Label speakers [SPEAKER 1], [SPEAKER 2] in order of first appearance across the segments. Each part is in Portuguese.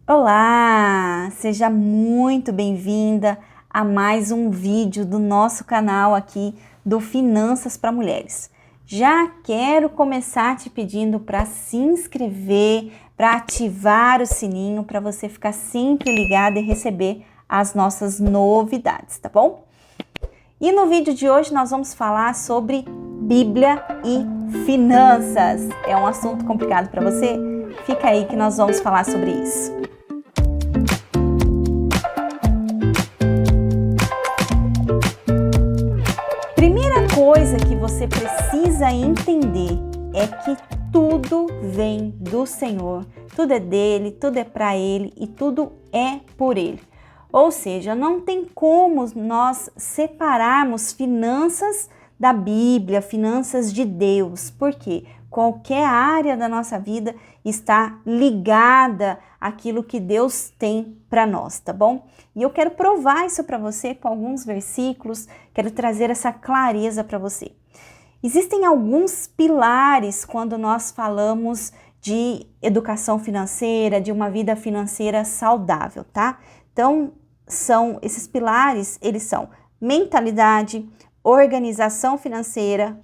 [SPEAKER 1] Olá, seja muito bem-vinda a mais um vídeo do nosso canal aqui do Finanças para Mulheres. Já quero começar te pedindo para se inscrever, para ativar o sininho, para você ficar sempre ligada e receber as nossas novidades, tá bom? E no vídeo de hoje nós vamos falar sobre Bíblia e finanças. É um assunto complicado para você? Fica aí que nós vamos falar sobre isso. Primeira coisa que você precisa entender é que tudo vem do Senhor, tudo é dele, tudo é para ele e tudo é por ele. Ou seja, não tem como nós separarmos finanças da Bíblia, finanças de Deus, porque qualquer área da nossa vida está ligada àquilo que Deus tem para nós, tá bom? E eu quero provar isso para você com alguns versículos, quero trazer essa clareza para você. Existem alguns pilares quando nós falamos de educação financeira, de uma vida financeira saudável, tá? Então, esses pilares, eles são mentalidade, organização financeira,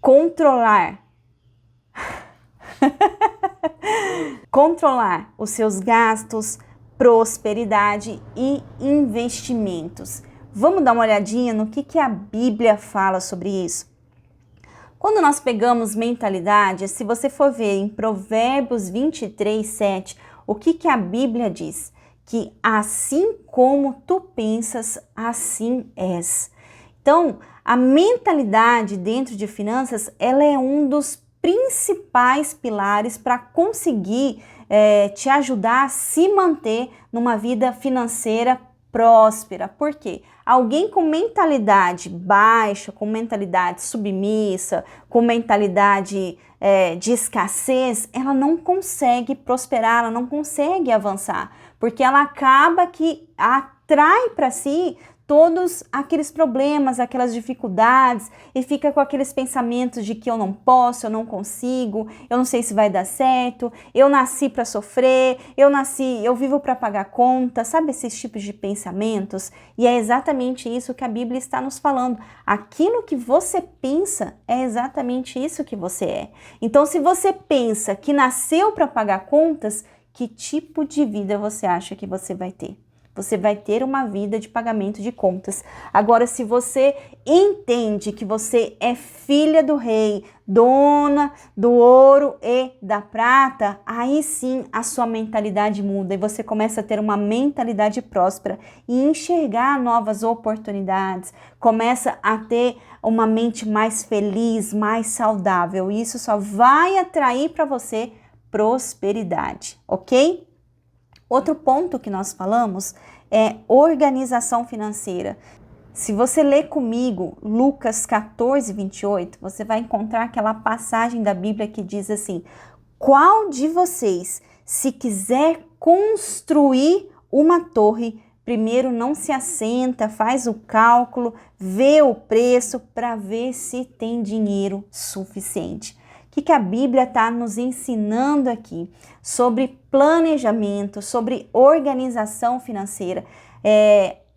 [SPEAKER 1] controlar os seus gastos, prosperidade e investimentos. Vamos dar uma olhadinha no que a Bíblia fala sobre isso? Quando nós pegamos mentalidade, se você for ver em Provérbios 23, 7, o que a Bíblia diz? Que assim como tu pensas, assim és. Então, a mentalidade dentro de finanças, ela é um dos principais pilares para conseguir te ajudar a se manter numa vida financeira próspera. Por quê? Alguém com mentalidade baixa, com mentalidade submissa, com mentalidade de escassez, ela não consegue prosperar, ela não consegue avançar, porque ela acaba que atrai para si todos aqueles problemas, aquelas dificuldades e fica com aqueles pensamentos de que eu não posso, eu não consigo, eu não sei se vai dar certo, eu nasci para sofrer, eu vivo para pagar conta, sabe esses tipos de pensamentos? E é exatamente isso que a Bíblia está nos falando. Aquilo que você pensa é exatamente isso que você é. Então, se você pensa que nasceu para pagar contas, que tipo de vida você acha que você vai ter? Você vai ter uma vida de pagamento de contas. Agora, se você entende que você é filha do rei, dona do ouro e da prata, aí sim a sua mentalidade muda e você começa a ter uma mentalidade próspera e enxergar novas oportunidades, começa a ter uma mente mais feliz, mais saudável. E isso só vai atrair para você prosperidade, ok? Outro ponto que nós falamos é organização financeira. Se você ler comigo Lucas 14, 28, você vai encontrar aquela passagem da Bíblia que diz assim: qual de vocês, se quiser construir uma torre, primeiro não se assenta, faz o cálculo, vê o preço para ver se tem dinheiro suficiente? O que a Bíblia está nos ensinando aqui sobre planejamento, sobre organização financeira?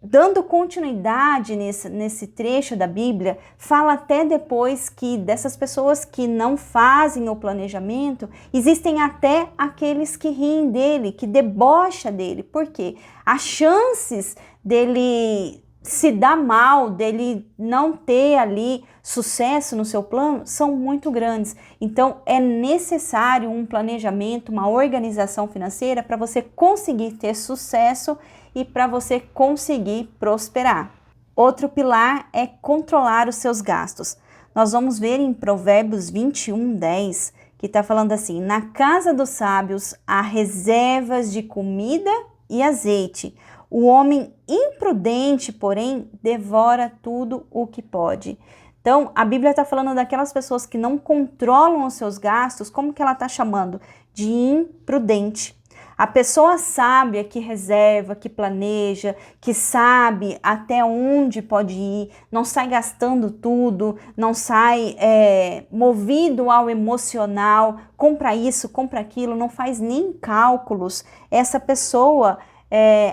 [SPEAKER 1] Dando continuidade nesse trecho da Bíblia, fala até depois que dessas pessoas que não fazem o planejamento, existem até aqueles que riem dele, que debocham dele. Por quê? As chances dele se dar mal, dele não ter ali sucesso no seu plano, são muito grandes. Então, é necessário um planejamento, uma organização financeira para você conseguir ter sucesso e para você conseguir prosperar. Outro pilar é controlar os seus gastos. Nós vamos ver em Provérbios 21, 10, que está falando assim: na casa dos sábios há reservas de comida e azeite. O homem imprudente, porém, devora tudo o que pode. Então, a Bíblia está falando daquelas pessoas que não controlam os seus gastos, como que ela está chamando? De imprudente. A pessoa sábia que reserva, que planeja, que sabe até onde pode ir, não sai gastando tudo, não sai movido ao emocional, compra isso, compra aquilo, não faz nem cálculos. Essa pessoa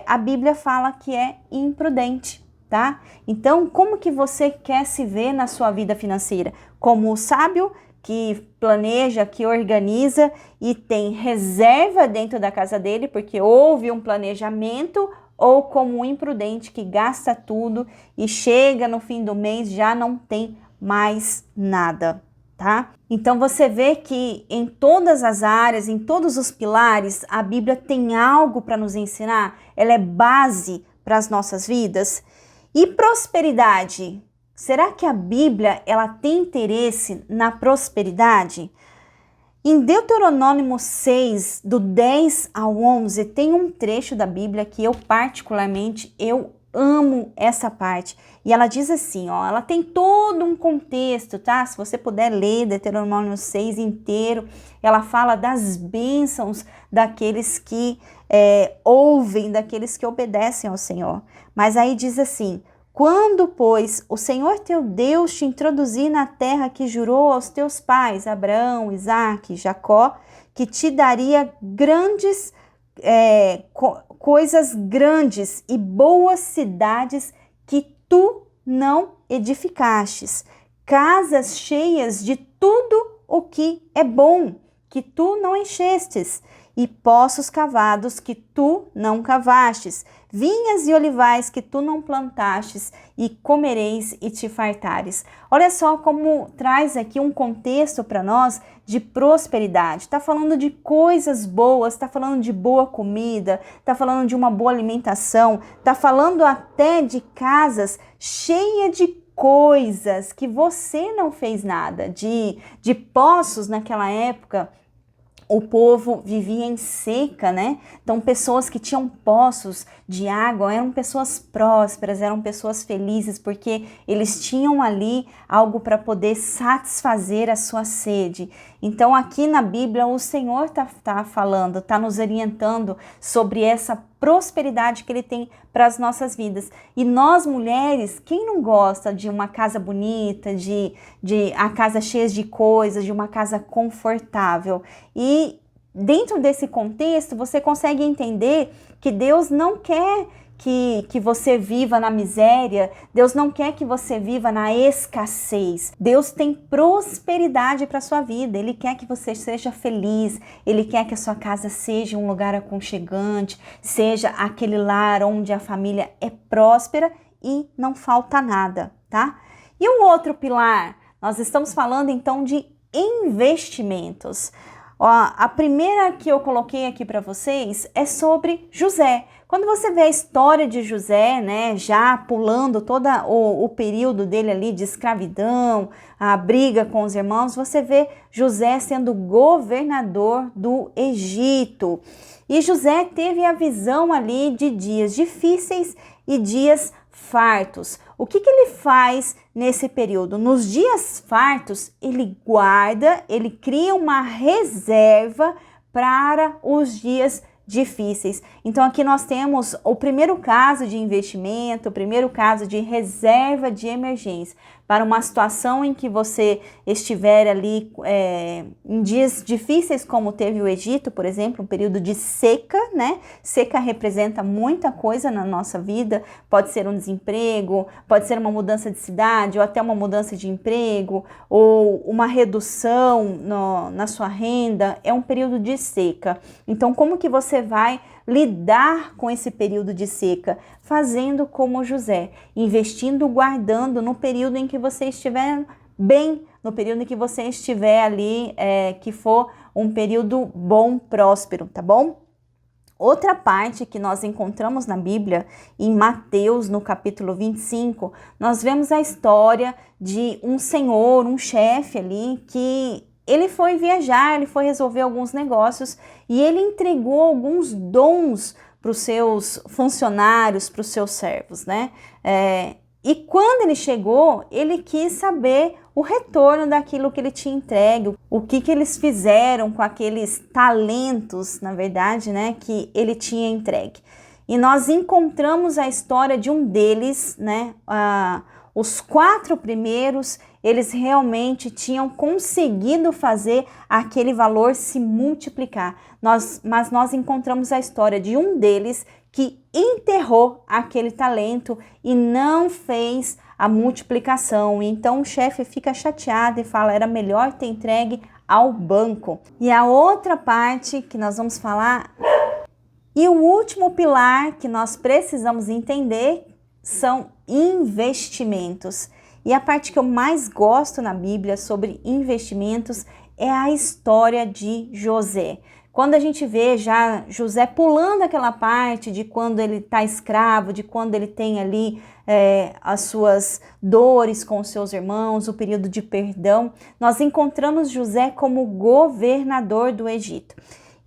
[SPEAKER 1] a Bíblia fala que é imprudente, tá? Então, como que você quer se ver na sua vida financeira? Como o sábio que planeja, que organiza e tem reserva dentro da casa dele, porque houve um planejamento, ou como um imprudente que gasta tudo e chega no fim do mês já não tem mais nada, tá? Então você vê que em todas as áreas, em todos os pilares, a Bíblia tem algo para nos ensinar, ela é base para as nossas vidas. E prosperidade? Será que a Bíblia ela tem interesse na prosperidade? Em Deuteronômio 6, do 10 ao 11, tem um trecho da Bíblia que eu particularmente, eu amo essa parte. E ela diz assim, ó, ela tem todo um contexto, tá? Se você puder ler Deuteronômio 6 inteiro, ela fala das bênçãos daqueles que ouvem, daqueles que obedecem ao Senhor. Mas aí diz assim: quando, pois, o Senhor teu Deus te introduzir na terra que jurou aos teus pais, Abraão, Isaque, Jacó, que te daria grandes coisas grandes e boas cidades que tu não edificastes, casas cheias de tudo o que é bom, que tu não enchestes, e poços cavados que tu não cavastes, vinhas e olivais que tu não plantastes, e comereis e te fartares. Olha só como traz aqui um contexto para nós de prosperidade. Está falando de coisas boas, está falando de boa comida, está falando de uma boa alimentação, está falando até de casas cheias de coisas que você não fez nada, de poços naquela época. O povo vivia em seca, né? Então, pessoas que tinham poços de água eram pessoas prósperas, eram pessoas felizes, porque eles tinham ali algo para poder satisfazer a sua sede. Então, aqui na Bíblia, o Senhor está falando, está nos orientando sobre essa prosperidade que Ele tem para as nossas vidas. E nós, mulheres, quem não gosta de uma casa bonita, de a casa cheia de coisas, de uma casa confortável? E dentro desse contexto, você consegue entender que Deus não quer que você viva na miséria, Deus não quer que você viva na escassez. Deus tem prosperidade para a sua vida, Ele quer que você seja feliz, Ele quer que a sua casa seja um lugar aconchegante, seja aquele lar onde a família é próspera e não falta nada, tá? E um outro pilar, nós estamos falando então de investimentos. Ó, a primeira que eu coloquei aqui para vocês é sobre José. Quando você vê a história de José, né, já pulando todo o período dele ali de escravidão, a briga com os irmãos, você vê José sendo governador do Egito. E José teve a visão ali de dias difíceis e dias fartos. O que ele faz nesse período? Nos dias fartos, ele guarda, ele cria uma reserva para os dias difíceis. Então aqui nós temos o primeiro caso de investimento, o primeiro caso de reserva de emergência, para uma situação em que você estiver ali em dias difíceis, como teve o Egito, por exemplo, um período de seca, né? Seca representa muita coisa na nossa vida, pode ser um desemprego, pode ser uma mudança de cidade, ou até uma mudança de emprego, ou uma redução na sua renda, é um período de seca. Então, como que você vai lidar com esse período de seca? Fazendo como José, investindo, guardando no período em que você estiver bem, no período em que você estiver ali, que for um período bom, próspero, tá bom? Outra parte que nós encontramos na Bíblia, em Mateus, no capítulo 25, nós vemos a história de um senhor, um chefe ali, que ele foi viajar, ele foi resolver alguns negócios e ele entregou alguns dons para os seus funcionários, para os seus servos, né? E quando ele chegou, ele quis saber o retorno daquilo que ele tinha entregue, o que eles fizeram com aqueles talentos, na verdade, né, que ele tinha entregue. E nós encontramos a história de um deles, né? Os 4 primeiros, eles realmente tinham conseguido fazer aquele valor se multiplicar. Mas nós encontramos a história de um deles que enterrou aquele talento e não fez a multiplicação. Então o chefe fica chateado e fala: era melhor ter entregue ao banco. E a outra parte que nós vamos falar, e o último pilar que nós precisamos entender, são investimentos. E a parte que eu mais gosto na Bíblia sobre investimentos é a história de José. Quando a gente vê já José pulando aquela parte de quando ele está escravo, de quando ele tem ali as suas dores com os seus irmãos, o período de perdão, nós encontramos José como governador do Egito.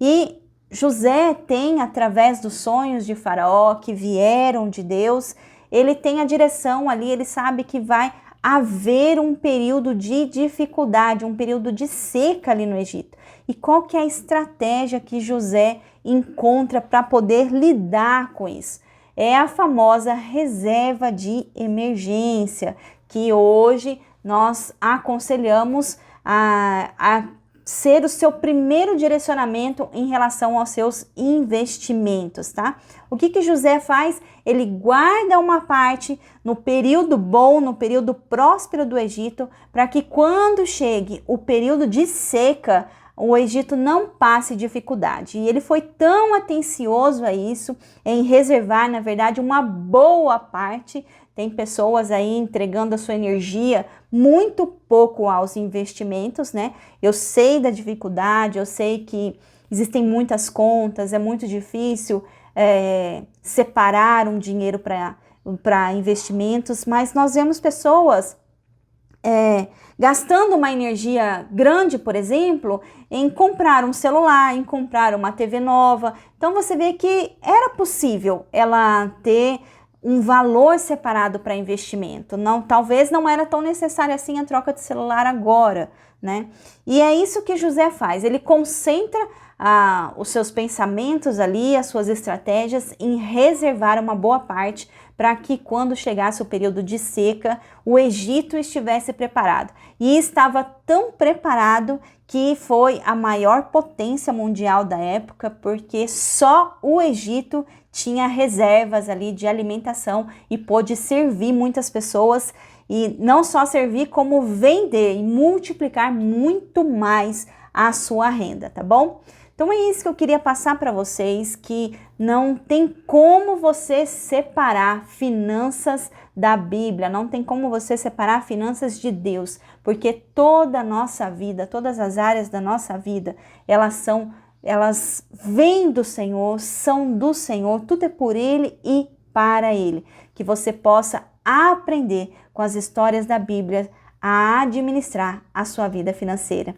[SPEAKER 1] E José tem, através dos sonhos de Faraó que vieram de Deus, ele tem a direção ali, ele sabe que vai haver um período de dificuldade, um período de seca ali no Egito. E qual que é a estratégia que José encontra para poder lidar com isso? É a famosa reserva de emergência, que hoje nós aconselhamos a ser o seu primeiro direcionamento em relação aos seus investimentos, tá? O que José faz? Ele guarda uma parte no período bom, no período próspero do Egito, para que quando chegue o período de seca, o Egito não passe dificuldade. E ele foi tão atencioso a isso, em reservar, na verdade, uma boa parte. Tem pessoas aí entregando a sua energia muito pouco aos investimentos, né? Eu sei da dificuldade, eu sei que existem muitas contas, é muito difícil separar um dinheiro para investimentos, mas nós vemos pessoas gastando uma energia grande, por exemplo, em comprar um celular, em comprar uma TV nova. Então você vê que era possível ela ter um valor separado para investimento. Talvez não era tão necessária assim a troca de celular agora, né? E é isso que José faz. Ele concentra os seus pensamentos ali, as suas estratégias em reservar uma boa parte para que quando chegasse o período de seca, o Egito estivesse preparado. E estava tão preparado que foi a maior potência mundial da época, porque só o Egito tinha reservas ali de alimentação e pôde servir muitas pessoas, e não só servir, como vender e multiplicar muito mais a sua renda, tá bom? Então é isso que eu queria passar para vocês, que não tem como você separar finanças da Bíblia, não tem como você separar finanças de Deus, porque toda a nossa vida, todas as áreas da nossa vida, elas vêm do Senhor, são do Senhor, tudo é por Ele e para Ele. Que você possa aprender com as histórias da Bíblia a administrar a sua vida financeira.